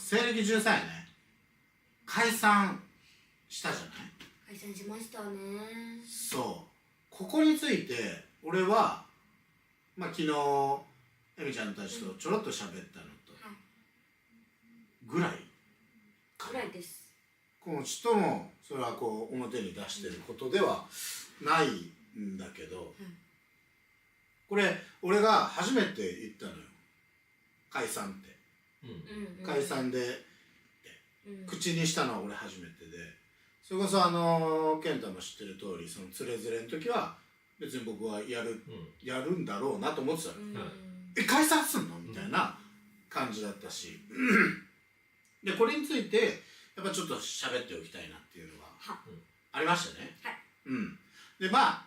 西暦13やね、解散したじゃない。解散しましたね。そう、ここについて俺はまあ昨日エミちゃんたちとちょろっと喋ったのとぐらいかな。ぐらいです。このちともそれはこう表に出してることではないんだけど、これ俺が初めて言ったのよ、解散って。解散で口にしたのは俺初めてで、それこそ健太も知ってる通り、そのつれづれの時は別に僕はやるんだろうなと思ってたの。解散すんのみたいな感じだったしでこれについてやっぱちょっと喋っておきたいなっていうのがありましたね。でま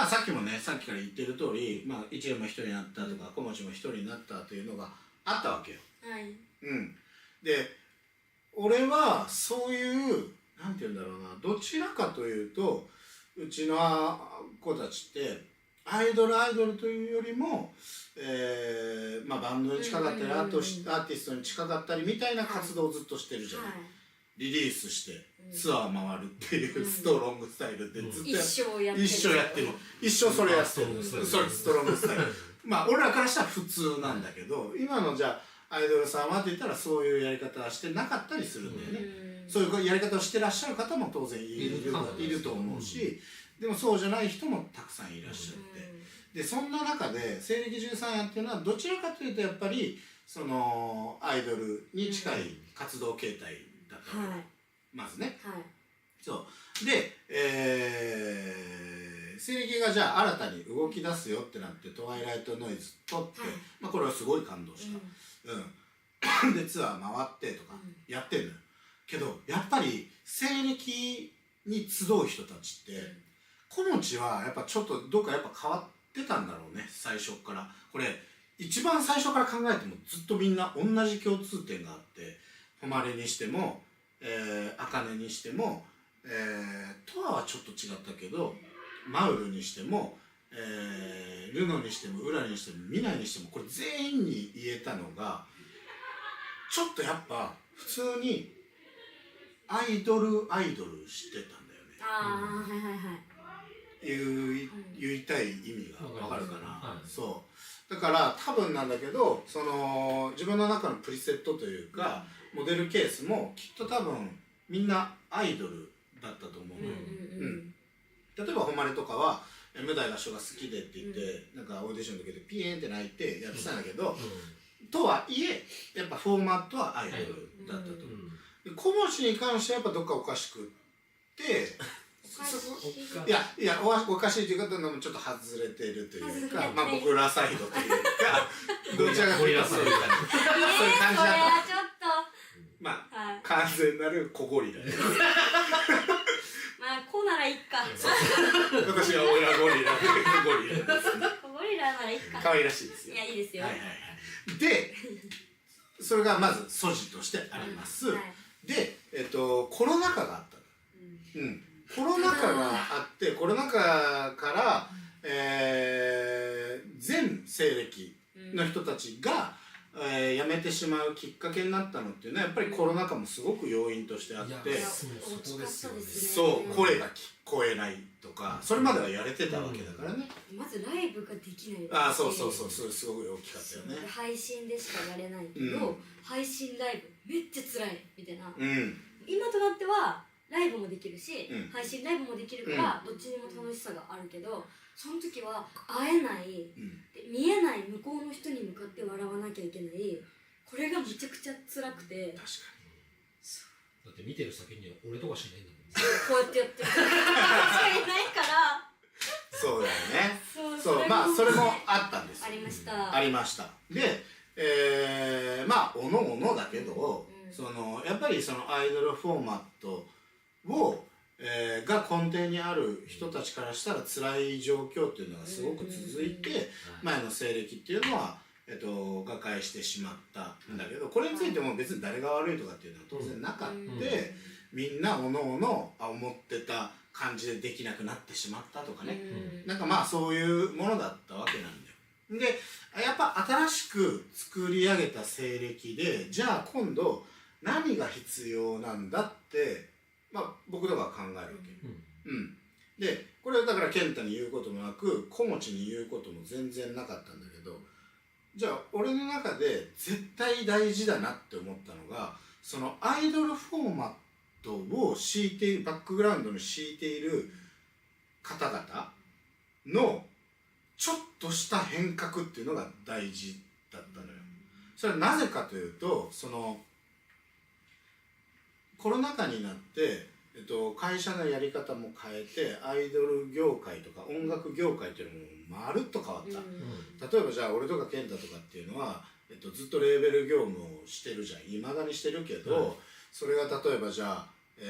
あさっきもね、さっきから言ってる通り、まあ一年も一人になったとか、小持も一人になったというのがあったわけよ。で俺はそういうなんて言うんだろうな、どちらかというとうちの子たちってアイドルというよりも、まあバンドに近かったりアーティストに近かったりみたいな活動をずっとしてるじゃない。リリースしてツアー回るっていうストロングスタイルでずっと一生やってる、一生それやってる、それストロングスタイルまあ俺らからしたら普通なんだけど、今のじゃあアイドルさんはって言ったらそういうやり方はしてなかったりするんだよね。そういうやり方をしてらっしゃる方も当然いると思うし、でもそうじゃない人もたくさんいらっしゃって、でそんな中で西暦13夜っていうのはどちらかというとやっぱりそのアイドルに近い活動形態だった、まずね。そうで、西暦がじゃあ新たに動き出すよってなってトワイライトノイズ撮って、まあこれはすごい感動した。でツアー回ってとかやってんのよ。けどやっぱり西暦に集う人たちって小持はやっぱちょっとどっかやっぱ変わってたんだろうね、最初から。これ一番最初から考えてもずっとみんな同じ共通点があって、誉れにしても茜にしてもとわはちょっと違ったけどマウルにしてもルノにしてもウラにしてもミナにしても、これ全員に言えたのがちょっとやっぱ普通にアイドルしてたんだよね。言いたい意味がわかるかな。そうだから多分なんだけど、その自分の中のプリセットというかモデルケースもきっと多分みんなアイドルだったと思うのよ。例えば誉れとかは無題合唱が好きでって言ってなんかオーディションの時でピエンって泣いてやってたんだけど、とはいえやっぱフォーマットはアイドルだったと思う。小持に関してはやっぱどっかおかしくっていやおかしいという方もちょっと外れてるというか、まあ僕らサイドというかどちらかというとそういう感じだった。まあ完全なる小ゴリラです。まあこうならいっか。私は親ゴリラで小ゴリラです。小ゴリラならいっか。可愛らしいですよ。いやいいですよ。でそれがまず素地としてあります。でコロナ禍があった。コロナ禍があって、コロナ禍から全西暦の人たちが辞めてしまうきっかけになったのっていうのはやっぱりコロナ禍もすごく要因としてあって、そう声が聞こえないとか、それまではやれてたわけだからね。まずライブができない。そうすごい大きかったよね。配信でしかやれないけど、配信ライブめっちゃ辛いみたいな。今となってはライブもできるし、配信ライブもできるから、どっちにも楽しさがあるけど、その時は会えない、見えない向こうの人に向かって笑わなきゃいけない、これがめちゃくちゃ辛くて。確かに。だって見てる先には俺とかしないんだもん。こうやってやってる人しかいないから。そうだよね。そうまあそれもあったんです。ありました。ありました。でまあおのおのだけど、そのやっぱりそのアイドルフォーマットをが根底にある人たちからしたら辛い状況っていうのがすごく続いて、前の西暦っていうのは瓦解してしまったんだけど、これについても別に誰が悪いとかっていうのは当然なかった。みんなおのおの思ってた感じでできなくなってしまったとかね、なんかまあそういうものだったわけなんだよ。でやっぱ新しく作り上げた西暦で、じゃあ今度何が必要なんだって、まあ、僕とかは考えるわけ、でこれはだから健太に言うこともなく小持に言うことも全然なかったんだけど、じゃあ俺の中で絶対大事だなって思ったのが、そのアイドルフォーマットを敷いている、バックグラウンドに敷いている方々のちょっとした変革っていうのが大事だったのよ。それはなぜかというと、そのコロナ禍になって、会社のやり方も変えて、アイドル業界とか音楽業界っていうのもまるっと変わった、例えばじゃあ俺とか健太とかっていうのは、ずっとレーベル業務をしてるじゃん、いまだにしてるけど、それが例えばじゃあ、リ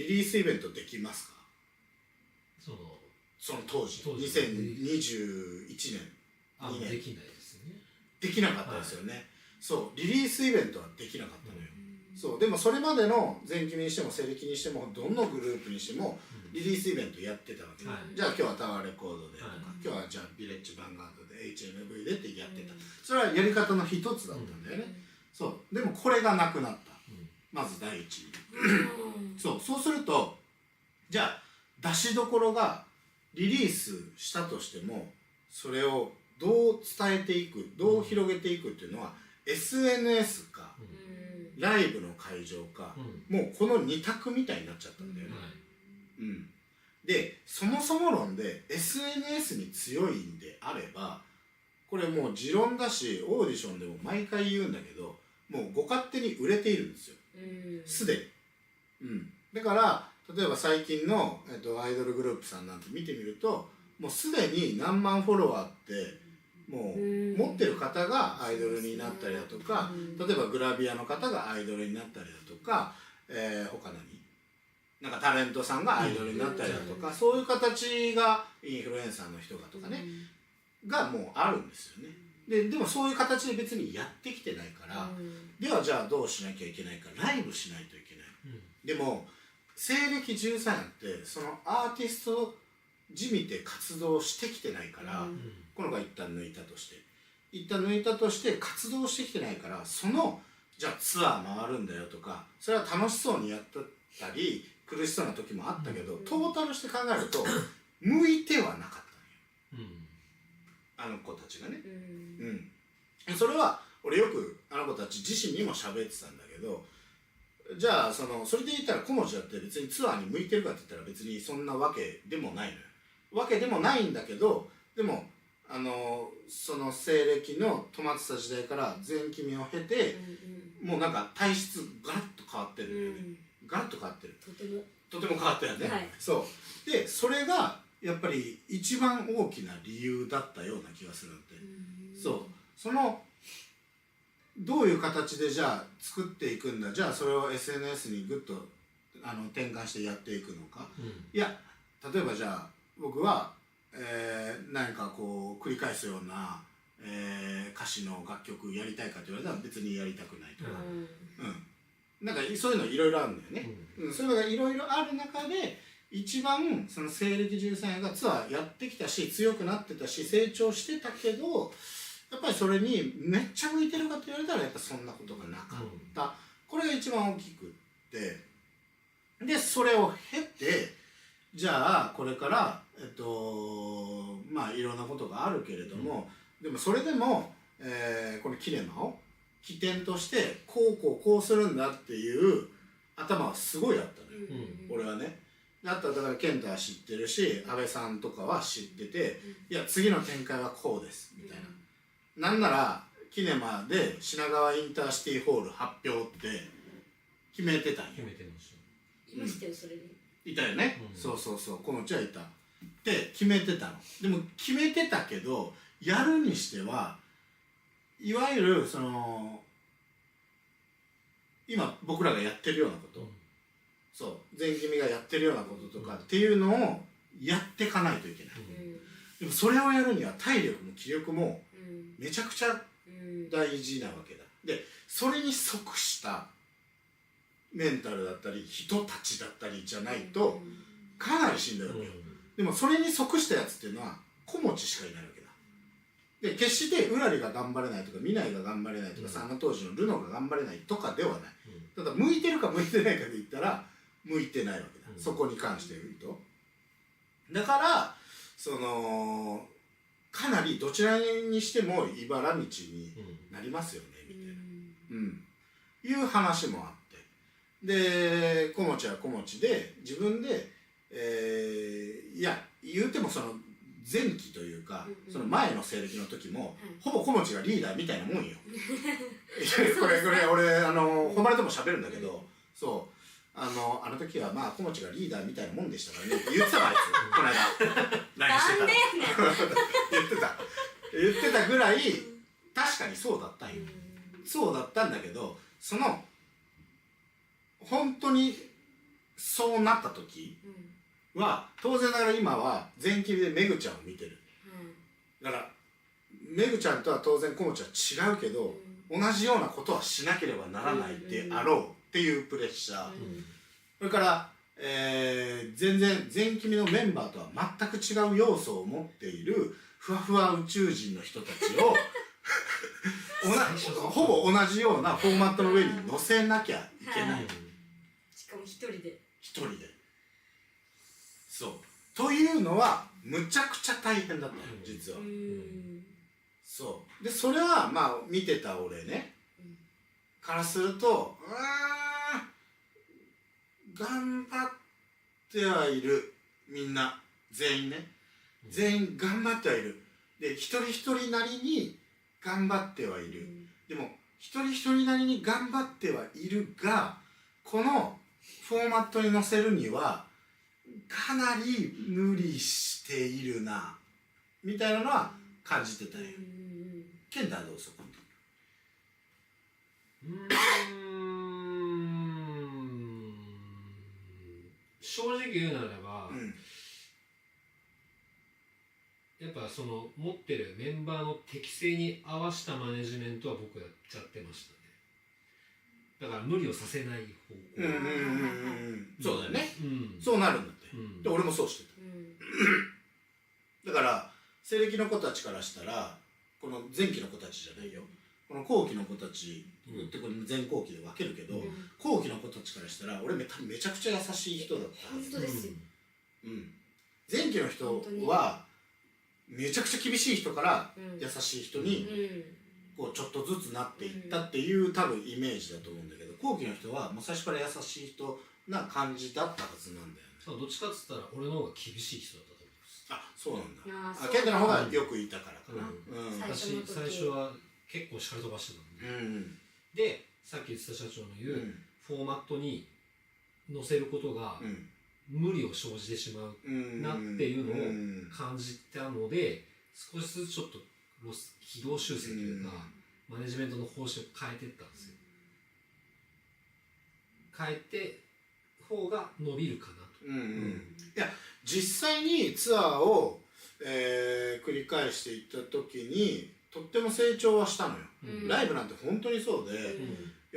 リースイベントできますか、その当時2021年2年できないですね。できなかったですよね、そうリリースイベントはできなかったのよ、そうでもそれまでの前期にしても西暦にしてもどのグループにしてもリリースイベントやってたわけ、じゃあ今日はタワーレコードでとか、今日はじゃあビレッジヴァンガードで HMV でってやってた、それはやり方の一つだったんだよね、そうでもこれがなくなった、まず第一にそうすると、じゃあ出しどころがリリースしたとしても、それをどう伝えていく、どう広げていくっていうのは SNS か、ライブの会場か、もうこの2択みたいになっちゃったんだよね、でそもそも論で SNS に強いんであれば、これもう持論だしオーディションでも毎回言うんだけど、もうご勝手に売れているんですよ、すでに、だから例えば最近の、アイドルグループさんなんて見てみると、もうすでに何万フォロワーってもう持ってる方がアイドルになったりだとか、例えばグラビアの方がアイドルになったりだとか、他なんかタレントさんがアイドルになったりだとか、そういう形がインフルエンサーの人がとかね、がもうあるんですよね。でもそういう形で別にやってきてないから、ではじゃあどうしなきゃいけないか、ライブしないといけない、でも西暦13年ってそのアーティストじみて活動してきてないから、この子が一旦抜いたとして活動してきてないから、そのじゃあツアー回るんだよとか、それは楽しそうにやったり苦しそうな時もあったけど、トータルして考えると向いてはなかったのよ、あの子たちがね、それは俺よくあの子たち自身にも喋ってたんだけど、じゃあそれで言ったら小持だって別にツアーに向いてるかって言ったら別にそんなわけでもないのよ。わけでもないんだけど、でもその西暦の止まってた時代から前期見を経て、もうなんか体質ガラッと変わってるんだよね、ガラッと変わってる、とても変わったよね、そうでそれがやっぱり一番大きな理由だったような気がするんで、そのどういう形でじゃあ作っていくんだ、じゃあそれを SNS にグッと転換してやっていくのか、いや例えばじゃあ僕は、何かこう繰り返すような、歌詞の楽曲やりたいかと言われたら別にやりたくないとか、なんかそういうのいろいろあるんだよね、そういうのがいろいろある中で一番その西暦13年がツアーやってきたし強くなってたし成長してたけど、やっぱりそれにめっちゃ向いてるかと言われたらやっぱそんなことがなかった、これが一番大きくって、でそれを経てじゃあこれからまあいろんなことがあるけれども、でもそれでも、このキネマを起点としてこうするんだっていう頭はすごいあったのよ、俺はね。だから健太は知ってるし安倍さんとかは知ってて、いや次の展開はこうですみたいな、なんならキネマで品川インターシティホール発表って決めてたんよ。決めてました。いましたよ、それにいたよね、そうこのうちはいたって決めてたの。でも決めてたけどやるにしてはいわゆるその今僕らがやってるようなこと、前君がやってるようなこととかっていうのをやっていかないといけない、でもそれをやるには体力も気力もめちゃくちゃ大事なわけだ。でそれに即したメンタルだったり人たちだったりじゃないとかなりしんどいわけよ、でもそれに即したやつっていうのは小持しかいないわけだ。で決してうらりが頑張れないとか未来が頑張れないとか、あの当時のルノが頑張れないとかではない、だ向いてるか向いてないかで言ったら向いてないわけだ、うん、そこに関して言うと。だからかなりどちらにしても茨道になりますよね、みたいな、いう話もあって、で子持ちは子持ちで自分で、いや言うてもその前期というか、その前の西暦の時も、ほぼ子持ちがリーダーみたいなもんよこれ俺本番でも喋るんだけど、そうあの時はまあ子持ちがリーダーみたいなもんでしたからねって言ってたわ、あいつこの間何してたなんでやねん言ってたぐらい確かにそうだったんよ、そうだったんだけど、その本当にそうなった時は当然ながら今は前期でめぐちゃんを見てる、だからめぐちゃんとは当然子持ちは違うけど、同じようなことはしなければならないであろうっていうプレッシャー、それから、全然前期のメンバーとは全く違う要素を持っているふわふわ宇宙人の人たちをほぼ同じようなフォーマットの上に乗せなきゃいけない、しかも一人でそうというのはむちゃくちゃ大変だったよ、実は。そうでそれはまあ見てた俺ね、からすると頑張ってはいる、みんな全員ね、全員頑張ってはいる。で一人一人なりに頑張ってはいる、でも一人一人なりに頑張ってはいるが、このフォーマットに載せるにはかなり無理しているなみたいなのは感じてたよ。健太はどうそこ正直言うならば、やっぱその持ってるメンバーの適性に合わせたマネジメントは僕やっちゃってましたね。だから無理をさせない方向。そうだよね、そうなるんだって、で俺もそうしてた、だから西暦の子たちからしたら、この前期の子たちじゃないよ、この後期の子たちってこれ前後期で分けるけど、後期の子たちからしたら俺多分めちゃくちゃ優しい人だったはず。本当ですよ、前期の人はめちゃくちゃ厳しい人から優しい人にこうちょっとずつなっていったっていう多分イメージだと思うんだけど、後期の人はもう最初から優しい人な感じだったはずなんだよね。そう、どっちかっつったら俺の方が厳しい人だったと思います。あ、そうなんだ。健太の方がよくいたからかな。私最初は結構叱り飛ばしてたんで、でさっき言ってた社長の言う、フォーマットに載せることが無理を生じてしまうなっていうのを感じたので、少しずつちょっと軌道修正というか、マネジメントの方針を変えていったんですよ。変えて方が伸びるかなと。いや実際にツアーを、繰り返していった時にとっても成長はしたのよ、ライブなんて本当にそうで、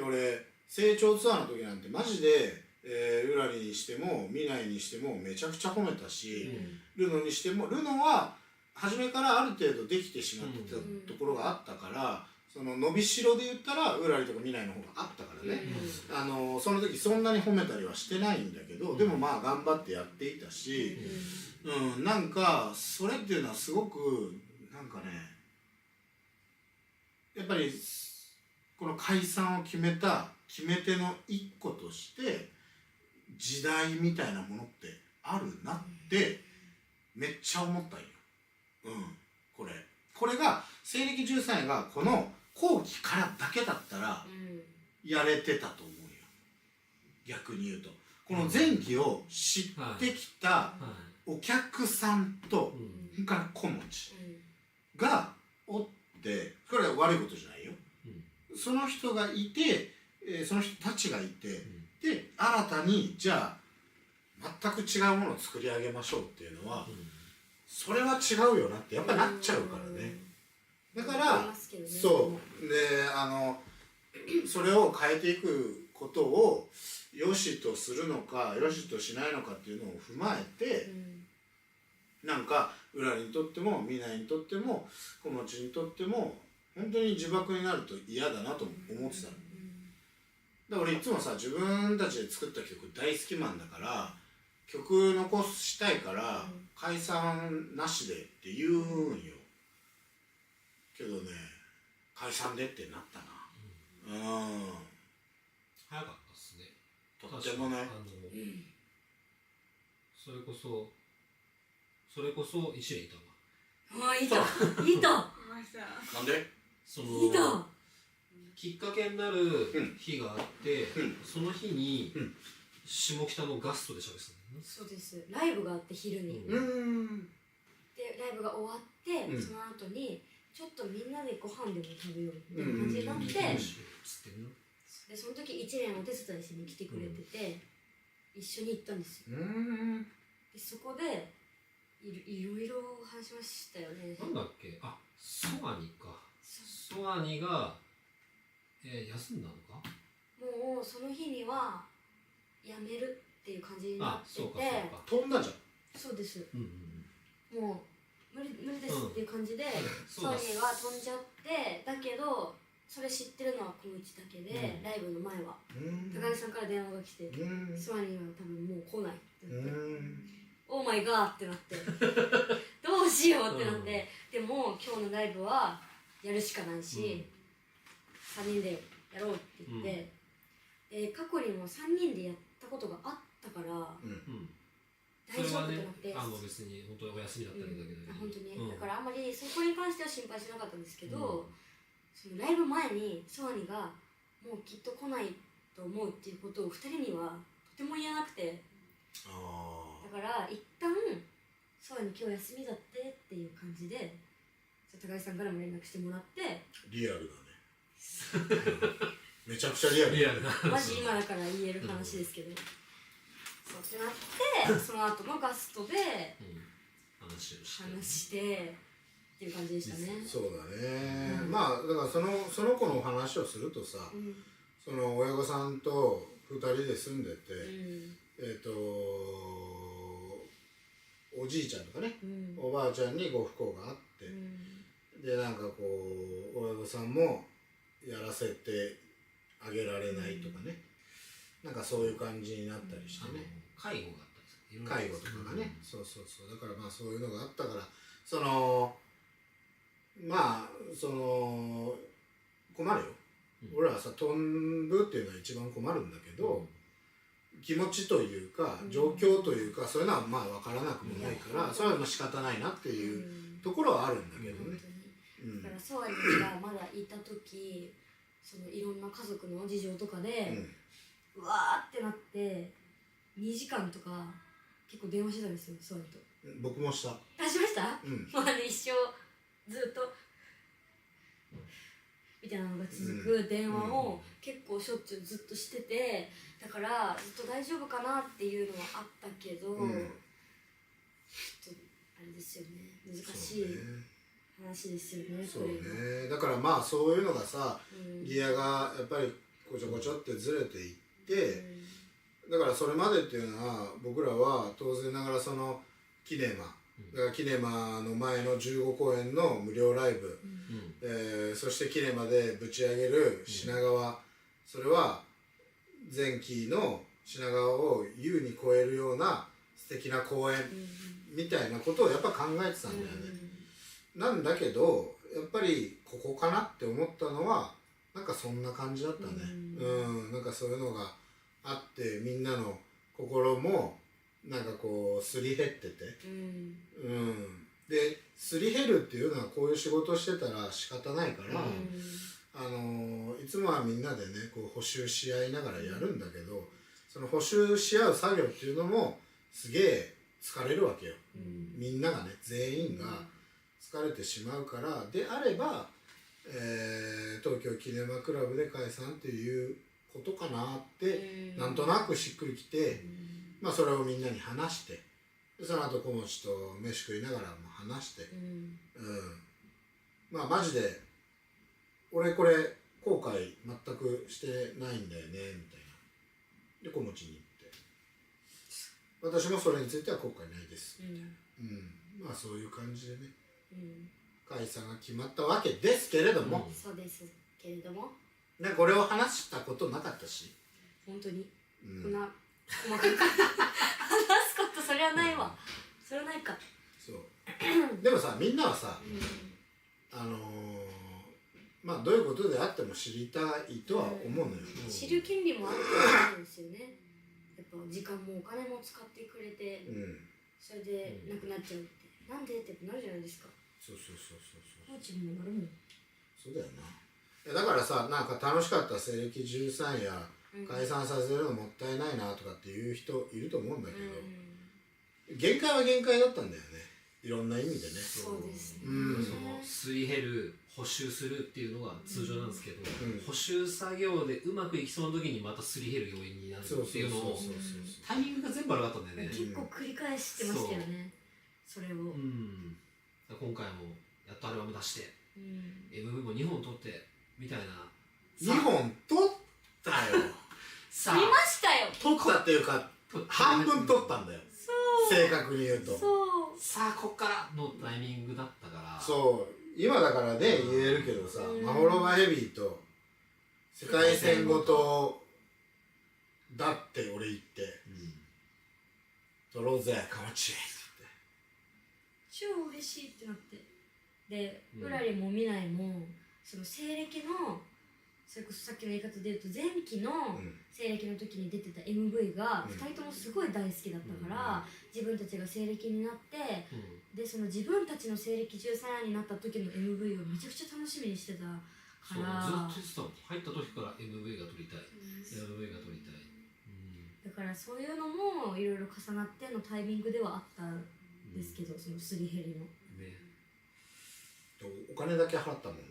俺成長ツアーの時なんてマジで、ルラリにしてもミナイにしてもめちゃくちゃ褒めたし、ルノにしても、ルノは初めからある程度できてしまってたところがあったから、その伸びしろで言ったらウラリとかミナイの方があったからね、その時そんなに褒めたりはしてないんだけど、でもまあ頑張ってやっていたし、なんかそれっていうのはすごくなんかね、やっぱりこの解散を決めた決め手の一個として時代みたいなものってあるなってめっちゃ思ったんよ。これが西暦13年がこの後期からだけだったらやれてたと思うよ。逆に言うとこの前期を知ってきたお客さんと、それから子持ちがおって、これは悪いことじゃないよ、その人がいて、その人たちがいて、で新たにじゃあ全く違うものを作り上げましょうっていうのは、それは違うよなってやっぱなっちゃうからね。だからそうでそれを変えていくことを良しとするのか良しとしないのかっていうのを踏まえて、なんかウラリにとってもミナイにとっても子持ちにとっても本当に呪縛になると嫌だなと思ってたの。ら俺いつもさ自分たちで作った曲大好きマンだから曲残したいから解散なしでって言うんよ。けどね解散でってなったな。早かったっすね。とってもね。それこそ一年いたわ。いたなんでそのいたきっかけになる日があって、その日に下北のガストで喋ってたんだよね。そうです。ライブがあって昼に、でライブが終わって、その後にちょっとみんなでご飯でも食べようみたいな感じになって、でその時一年お手伝いしに来てくれてて、一緒に行ったんですよ。でそこでいろいろ話しましたよね。なんだっけ、ソアニか。ソアニが、休んだのか。もうその日には辞めるっていう感じになってて、飛んだじゃん。そうです、もう無理ですっていう感じで、ソアニは飛んじゃって、だけどそれ知ってるのはこの1だけで、ライブの前は高木さんから電話が来て、ソアニは多分もう来ないって言って、オーマイガーってなってどうしようってなって、でも今日のライブはやるしかないし、3人でやろうって言って、過去にも3人でやったことがあったから、大丈夫ってなって、別に本当にお休みだったけど、本当に、だからあんまりそこに関しては心配しなかったんですけど、そのライブ前にソアニがもうきっと来ないと思うっていうことを2人にはとても言えなくて、だから一旦ソアニ今日休みだってっていう感じで高木さんからも連絡してもらって、リアルだねめちゃくちゃリアルなマジ今だから言える話ですけど、そうってなってその後のガストで話してっていう感じでしたね。そうだね、まあだからその子の話をするとさ、その親御さんと2人で住んでて、おじいちゃんとかね、おばあちゃんにご不幸があって、でなんかこう親御さんもやらせてあげられないとかね、なんかそういう感じになったりしてね、介護があったんですよ、介護とかがね、そうだからまあそういうのがあったから、そのまあその困るよ、俺はさ飛ぶっていうのは一番困るんだけど、気持ちというか状況というか、そういうのはまあ分からなくもないから、それはもう仕方ないなっていうところはあるんだけどね。だからソアニがまだいた時、そのいろんな家族の事情とかで、うわーってなって2時間とか結構電話してたんですよ、ソアニと。僕もした。しました？まあね、一生ずっとみたいなのが続く電話を結構しょっちゅうずっとしてて、だからずっと大丈夫かなっていうのはあったけど、ちょっとあれですよね、難しい話ですよね。そうね、だからまあそういうのがさ、ギアがやっぱりこちょこちょってずれていって、だからそれまでっていうのは僕らは当然ながらそのキネマ、だからキネマの前の15公演の無料ライブ、そしてキネマでぶち上げる品川、それは前期の品川を優に超えるような素敵な公演みたいなことをやっぱ考えてたんだよね。なんだけどやっぱりここかなって思ったのはなんかそんな感じだったね。なんかそういうのがあって、みんなの心もなんかこうすり減ってて、ですり減るっていうのはこういう仕事してたら仕方ないから、いつもはみんなでねこう補修し合いながらやるんだけど、その補修し合う作業っていうのもすげえ疲れるわけよ。みんながね全員が疲れてしまうから、であれば、東京キネマクラブで解散っていうことかなってなんとなくしっくりきて、まあそれをみんなに話して、その後小餅と飯食いながらも話して、まあマジで俺これ後悔全くしてないんだよねみたいな。で小餅に言って、私もそれについては後悔ないです、まあそういう感じでね、解散が決まったわけですけれども、そうですけれども、なんかこれを話したことなかったし、本当に、うんこんな細かく話すことそれはないわ、それはないか。そうでもさ、みんなはさ、まあどういうことであっても知りたいとは思うのよ、知る権利もあると思うんですよね。やっぱ時間もお金も使ってくれて、それでなくなっちゃうって、なんでってなるじゃないですか。そう放置にもなるもん。そうだよな。だからさ、なんか楽しかった西暦13や解散させるのもったいないなとかっていう人いると思うんだけど、限界は限界だったんだよね、いろんな意味でね。そうですね。そのすり減る、補修するっていうのが通常なんですけど、補修作業でうまくいきそうな時にまたすり減る要因になるっていうのをタイミングが全部悪かったんだよね。結構繰り返してましたよね、それを。今回もやっとアルバム出して、MV も2本撮ってみたいな。2本撮ったよ。撮りましたよ。撮ったっていうか半分撮ったんだよ、正確に言うと。さあこっからのタイミングだったから。そう今だからね言えるけどさ、マホロバヘビーと世界線ごとだって俺言って、撮ろうぜかまちって超嬉しいってなって、でうらりもみないもその西暦の、それこそさっきの言い方で言うと前期の西暦の時に出てた MV が2人ともすごい大好きだったから、自分たちが西暦になって、でその自分たちの西暦13になった時の MV をめちゃくちゃ楽しみにしてたから、ずっと言ってたもん、入った時から MV が撮りたい、MV が撮りたい、だからそういうのもいろいろ重なってのタイミングではあったんですけど、そのすり減りのお金だけ払ったもんね。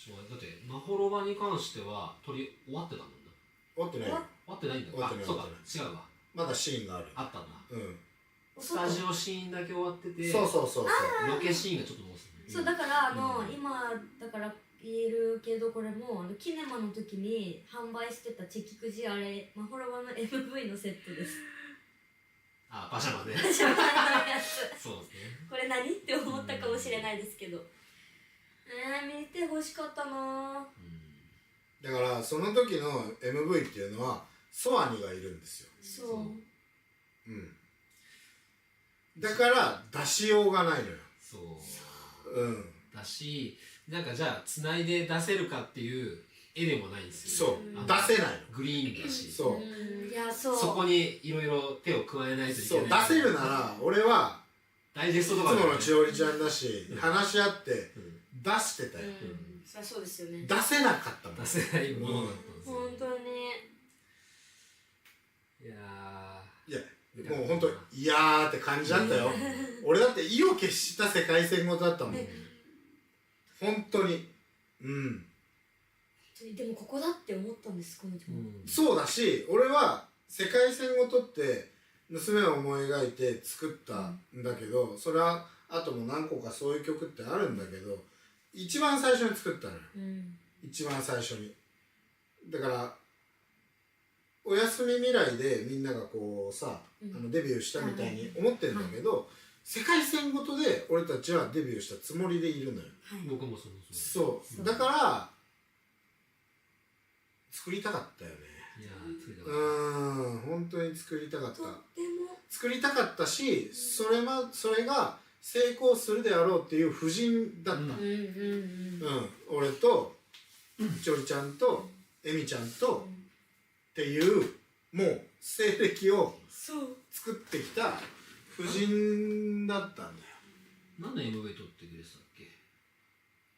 だってマホロバに関しては撮り終わってたもんな。終わってないよ。終わってないんだ。終わってない。そうか、違うわ。まだシーンがある。あったんだ。スタジオシーンだけ終わってて、そうロケシーンがちょっと残す。そうだから今だから言えるけど、これもキネマの時に販売してたチェキくじ、あれマホロバの MV のセットです。あ、パジャマね。パジャマのやつ。そうですね。これ何って思ったかもしれないですけど、見てほしかったな。だからその時の MV っていうのはソアニがいるんですよ。そう。だから出しようがないのよ。そう。だし、なんかじゃあつないで出せるかっていう絵でもないんですよ。そう。出せないの。グリーンだし。そう。いや、そう。そこにいろいろ手を加えないといけない。そう。出せるなら俺はダイジェストとかいつもの千織ちゃんだし、話し合って出してたよ。そうですよね。出せなかったもん。出せないものだったんですよ。本当に。いやもう本当いやーって感じだったよ。俺だって意を決した世界線ごとだったもん。本当に。でもここだって思ったんです、この時も。そうだし、俺は世界線ごとって娘を思い描いて作ったんだけど、それはあとも何個かそういう曲ってあるんだけど、一番最初に作ったのよ。一番最初に。だからおやすみ未来でみんながこうさ、デビューしたみたいに思ってんだけど、世界線ごとで俺たちはデビューしたつもりでいるのよ。僕もそうだから作りたかったよね。本当に作りたかった。作りたかったし、それが成功するであろうっていう布陣だった。俺とちょりちゃんとえみちゃんとっていうもう西暦を作ってきた布陣だったんだよ。何の MV 撮ってくれてたっけ？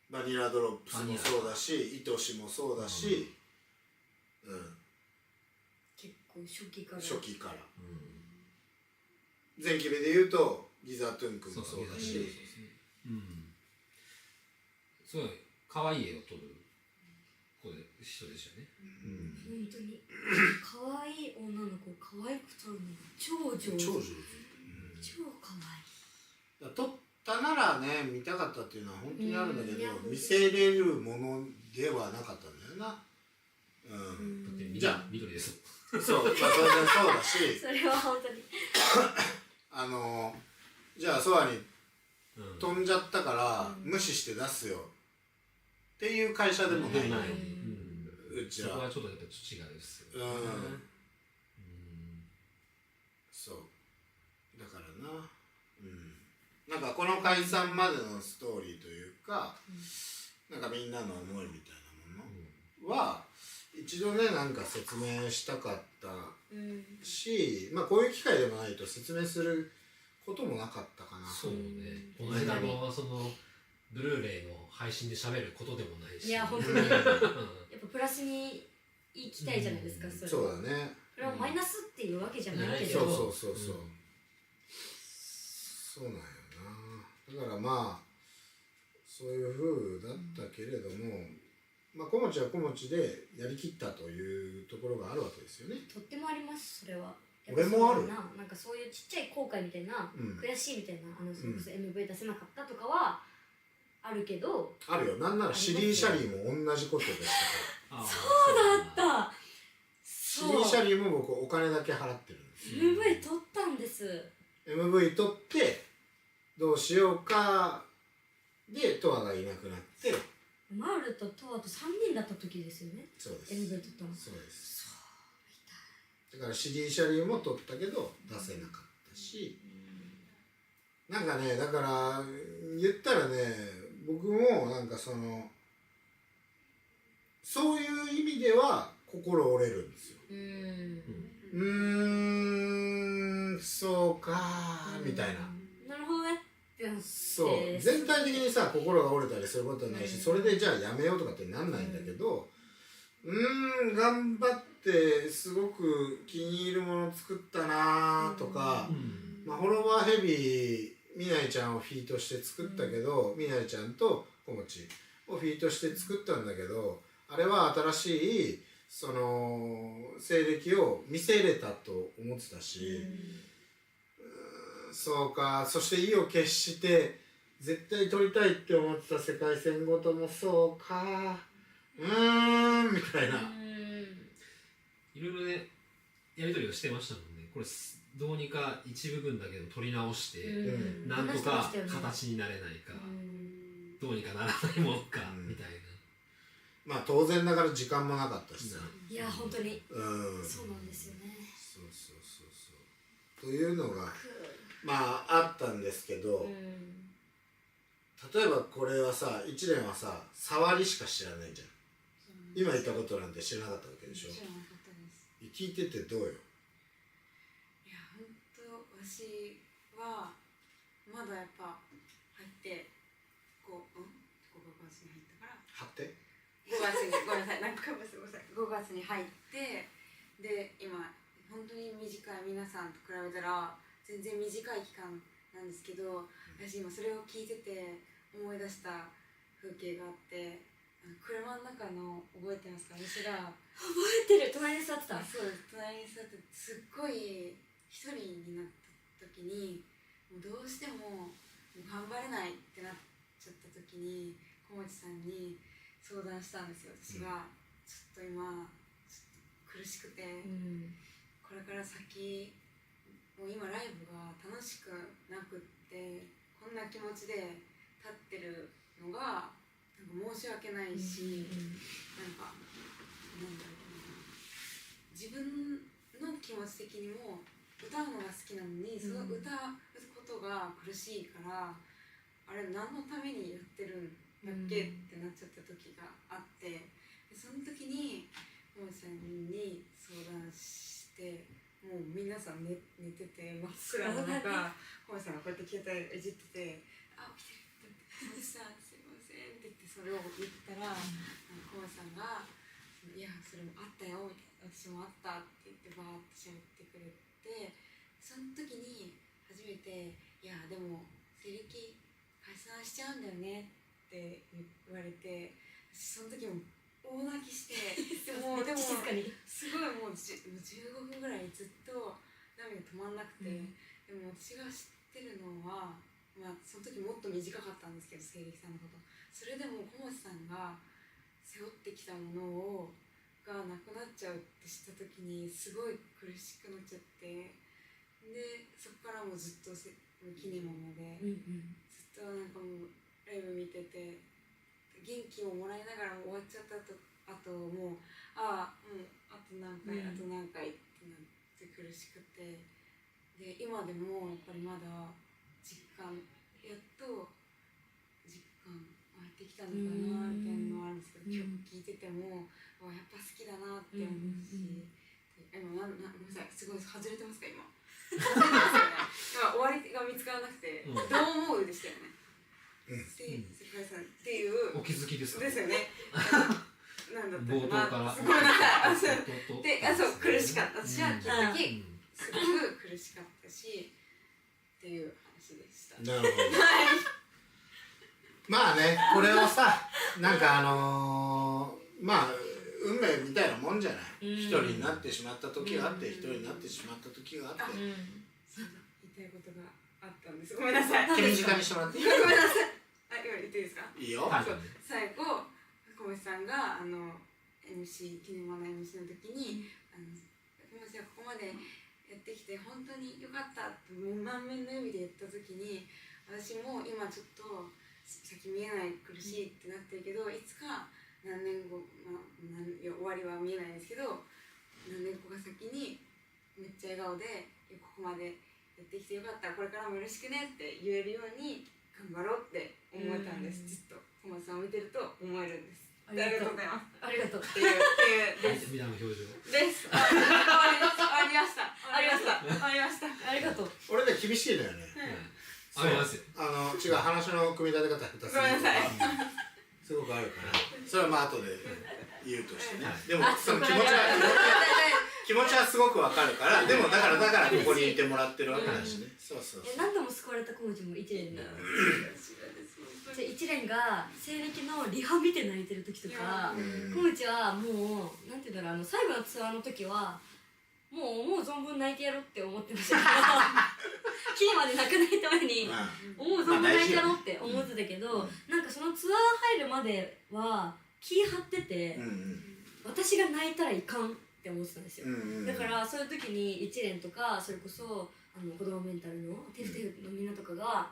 バニラドロップスもそうだし、愛しもそうだし、結構初期から。前期目で言うとギザトゥンクもそうだし、すごい可愛い絵を撮る人でしたよね。本当に可愛い女の子可愛く撮るの超上手。超可愛い。撮ったならね見たかったっていうのは本当にあるんだけど、見せれるものではなかったんだよな。じゃあ緑です。そう、当然そうだし。それは本当に。じゃあソアに飛んじゃったから無視して出すよっていう会社でもない。うちらそこはちょっとやっぱ違うですよね。そうだからな、なんかこの解散までのストーリーというか、なんかみんなの思いみたいなものは一度ねなんか説明したかったし、まあこういう機会でもないと説明することもなかったかな。そうね、この間のそのブルーレイの配信で喋ることでもないし、いや本当にやっぱプラスに行きたいじゃないですか、そうだね。それはマイナスっていうわけじゃないけど、そうなんよな。だからまあそういう風だったけれども、まあ小持は小持でやりきったというところがあるわけですよね。とってもあります。それは俺もある。なんかそういうちっちゃい後悔みたいな、悔しいみたいな、それこそ MV 出せなかったとかはあるけど、あるよ。なんならシリーシャリーも同じことでしたから。そうだった。シリーシャリーも僕お金だけ払ってるんです。MV 撮ったんです。MV 撮ってどうしようかでトアがいなくなって、マウルとトアと3人だった時ですよね。そうです。 MV 撮ったの。そうです。だからシリーシャリーも撮ったけど出せなかったし、なんかね、だから言ったらね、僕もなんかそういう意味では心折れるんですよ。そうかーみたいな。なるほどねってなって、そう全体的にさ心が折れたりすることはないし、それでじゃあやめようとかってなんないんだけど、頑張ってすごく気に入るもの作ったなとか、まあホロバーヘビーみなりちゃんをフィートして作ったけど、みなりちゃんと小持をフィートして作ったんだけど、あれは新しい西暦を見せれたと思ってたし、そうか。そして意を決して絶対撮りたいって思ってた世界線ごともそうかみたいな、いろいろねやり取りをしてましたもんね。これどうにか一部分だけど撮り直して、なんとか形になれないか、どうにかならないものか、みたいな。まあ当然ながら時間もなかったしさ。いや本当にそうなんですよね。そうというのがまああったんですけど、例えばこれはさ、一年はさ触りしか知らないじゃん。今言ったことなんて知らなかったわけでしょ。知らなかったです。聞いててどうよ。いや本当私はまだやっぱ入って5月に入ったから貼って5月にごめんなさいなんかごめんなさい5月に入ってで今本当に短い皆さんと比べたら全然短い期間なんですけど、私今それを聞いてて思い出した風景があって、車の中の覚えてますか？私が覚えてる。隣に座ってた。そうです。隣に座ってすっごい一人になった時にもうどうしても頑張れないってなっちゃった時に小持さんに相談したんですよ。私がちょっと今ちょっと苦しくて、これから先もう今ライブが楽しくなくってこんな気持ちで立ってるのがなんか申し訳ないし、なんだろうな、自分の気持ち的にも歌うのが好きなのに、その歌うことが苦しいからあれ何のためにやってるんだっけってなっちゃった時があって、でその時にももちさんに相談してもう皆さん寝てて真っ暗の中ももちさんがこうやって携帯いじってて「あ起きてる」って「ももちさんすいません」って言ってそれを言ったらももちさんが「いやそれもあったよ」みたいな「私もあった」って言ってバーって喋ってくれて、その時に初めて「いやでも西暦解散しちゃうんだよね」って言われて、その時も大泣きしてでも静かにすごいもう15分ぐらいずっと涙止まんなくて、でも私が知ってるのは、まあ、その時もっと短かったんですけど西暦さんのこと、それでも小持さんが背負ってきたものがなくなっちゃうって知った時にすごい苦しくなっちゃって、でそこからもうずっとキネマまで、ずっとなんかもうライブ見てて元気をもらいながら終わっちゃった後あともうあと何回、うんあと何回ってなって苦しくて、で今でもやっぱりまだ実感やっと実感湧いてきたのかなみたいなのはあるんですけど、曲聴いててもやっぱ好きだなって思うし、今ごめんなさいすごい外れてますか今外れてますよね今終わりが見つからなくて、どう思うでしたよね。で世界さんっていうお気づきですか？ですよね。なんだった冒頭からごめんなさい。冒頭で、そう苦しかった。私は聞いた時すごく苦しかったしっていう話でした。なるほど。まあね、これはさ、なんかまあ運命みたいなもんじゃない。一人になってしまった時があって、一人になってしまった時があって。そうだ、言いたいことがあったんです。ごめんなさい。手短にしてもらっていい？ごめんなさい。今言っていいですか？いいよ。そう最後小林さんがMC キネマの MC の時に小林がここまでやってきて本当に良かったってもう満面の笑みで言った時に、私も今ちょっと先見えない苦しいってなってるけど、いつか何年後、終わりは見えないんですけど何年後か先にめっちゃ笑顔でここまでやってきてよかった、これからもよろしくねって言えるように頑張ろうって思えたんです。ずっと小松さんを見てると思えるんです。ありがとうございます。ありがとうっていうですみたいな表情です。終わりました。終わりました。終わりました。ありがとう。俺ね厳しいのよね。ありますよ。違う話の組み立て方下手すぎる。ごめんなさい。すごくあるから。それはまあ後で言うとしてね。でもあその気持ちはすごくわかるから。でもだからここにいてもらってるわけだしね。そうそう。何度も救われたコーチも一連だ。一連が西暦のリハ見て泣いてる時とか、コムチはもうなんていうんだろう、最後のツアーの時はもう存分泣いてやろうって思ってましたけどキネマで泣かないために思う存分泣いてやろうって思ってたけど、なんかそのツアー入るまでは気張ってて、私が泣いたらいかんって思ってたんですよ。だからそういう時に一連とかそれこそ子供メンタルのテフテフのみんなとかが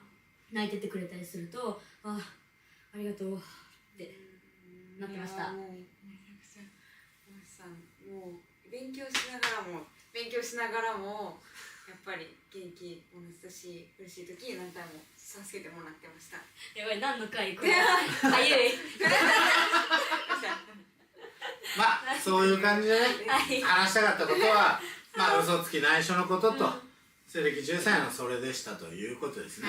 泣いててくれたりすると、ありがとうってなってました。もうめちゃくちゃ小松さんもう勉強しながらもやっぱり元気もらったし、苦しい時何回も助けてもらってました。やばい、何の回これかゆいまあそういう感じでね、話したかったことはまあ嘘つき内緒のことと西暦13のそれでしたということですね。